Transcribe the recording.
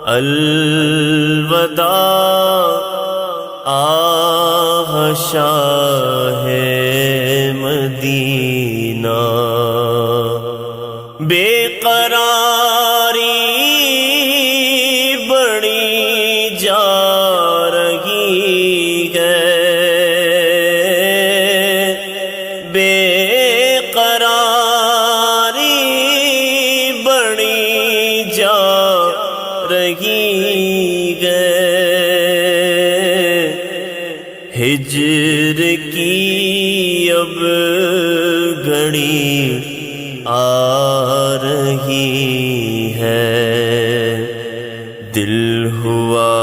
الوداع آہ شاہ مدینہ، بے قراری بڑی جا رہی ہے، بے قراری بڑی جا رہی ہے، ہجر کی اب گھڑی آ رہی ہے، دل ہوا